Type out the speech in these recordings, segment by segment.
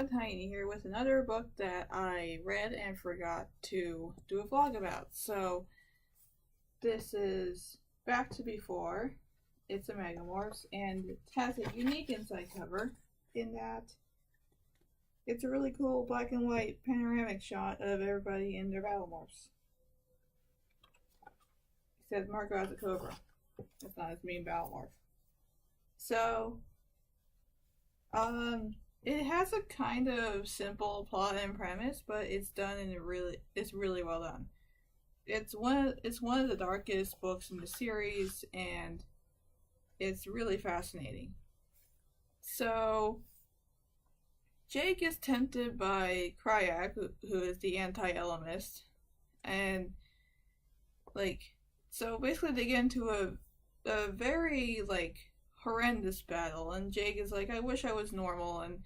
Tiny here with another book that I read and forgot to do a vlog about. So this is Back to Before. It's a Megamorphs and it has a unique inside cover in that it's a really cool black and white panoramic shot of everybody in their battle morphs. It says Marco as a cobra. That's not his main battle morph. So it has a kind of simple plot and premise, but it's done in it's really well done. It's one of the darkest books in the series, and it's really fascinating. So Jake is tempted by Kryak, who is the anti-elemist, and so basically they get into a very horrendous battle, and Jake is like, I wish I was normal, and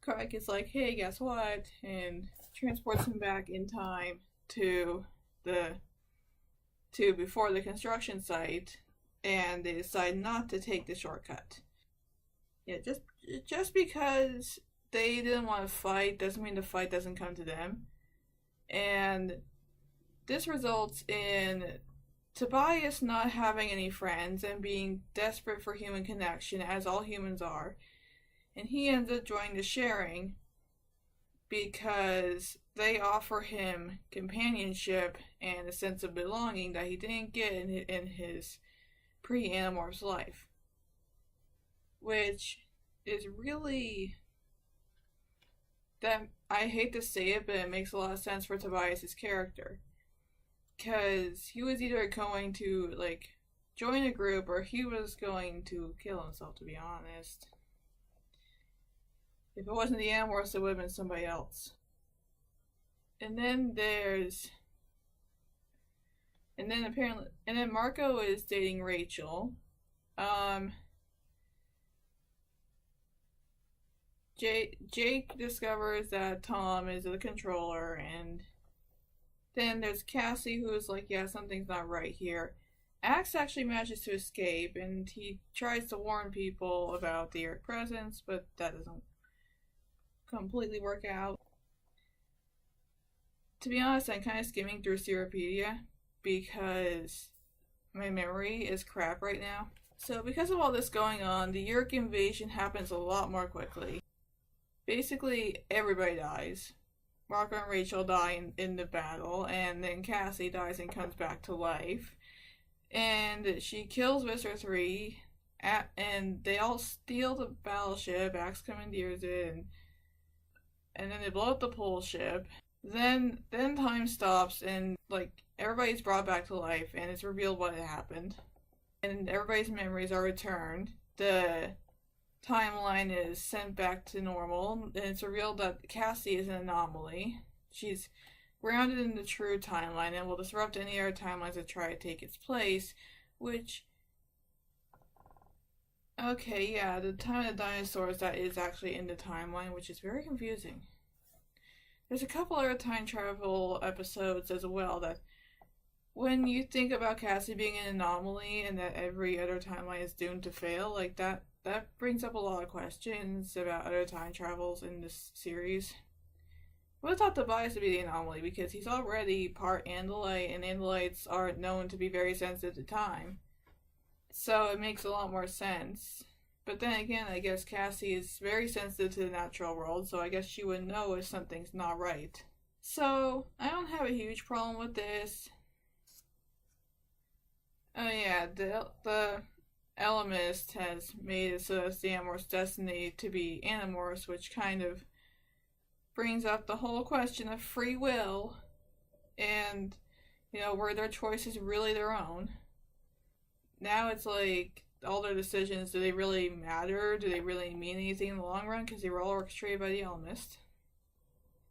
Kryak is like, hey, guess what, and transports him back in time to before the construction site, and they decide not to take the shortcut. Yeah, just because they didn't want to fight doesn't mean the fight doesn't come to them, and this results in Tobias not having any friends and being desperate for human connection, as all humans are, and he ends up joining the sharing because they offer him companionship and a sense of belonging that he didn't get in his pre-Animorphs life, which is really, that I hate to say it, but it makes a lot of sense for Tobias's character. Because he was either going to, join a group, or he was going to kill himself, to be honest. If it wasn't the Animorphs, it would have been somebody else. And then Marco is dating Rachel. Jake discovers that Tom is the controller, and then there's Cassie, who is like, yeah, something's not right here. Axe actually manages to escape, and he tries to warn people about the Earth presence, but that doesn't completely work out. To be honest, I'm kind of skimming through Seropedia because my memory is crap right now. So because of all this going on, the Yeerk invasion happens a lot more quickly. Basically, everybody dies. Marco and Rachel die in the battle, and then Cassie dies and comes back to life. And she kills Visser 3, and they all steal the battleship. Axe commandeers it, and then they blow up the pole ship. Then time stops, and everybody's brought back to life, and it's revealed what had happened. And everybody's memories are returned. The timeline is sent back to normal, and it's revealed that Cassie is an anomaly. She's grounded in the true timeline and will disrupt any other timelines that try to take its place, which, okay, yeah, the time of the dinosaurs, that is actually in the timeline, which is very confusing. There's a couple other time travel episodes as well that, when you think about Cassie being an anomaly and that every other timeline is doomed to fail, that brings up a lot of questions about other time travels in this series. I would have thought Tobias would be the anomaly because he's already part Andalite, and Andalites are known to be very sensitive to time. So it makes a lot more sense. But then again, I guess Cassie is very sensitive to the natural world, so I guess she would know if something's not right. So I don't have a huge problem with this. Oh yeah, the Elemist has made it so it's the Animorphs' destiny to be Animorphs, which kind of brings up the whole question of free will, and, were their choices really their own? Now it's all their decisions, do they really matter? Do they really mean anything in the long run? Because they were all orchestrated by the Elemist.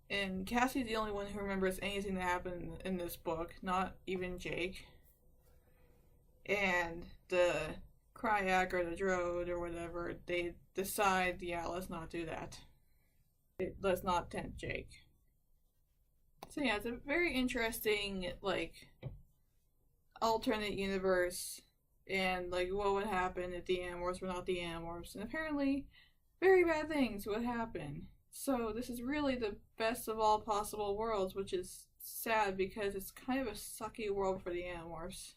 And Cassie's the only one who remembers anything that happened in this book, not even Jake. And the Kryak or the Drode or whatever, they decide, yeah, let's not do that. Let's not tempt Jake. So yeah, it's a very interesting, alternate universe, and, what would happen if the Animorphs were not the Animorphs. And apparently, very bad things would happen. So this is really the best of all possible worlds, which is sad because it's kind of a sucky world for the Animorphs.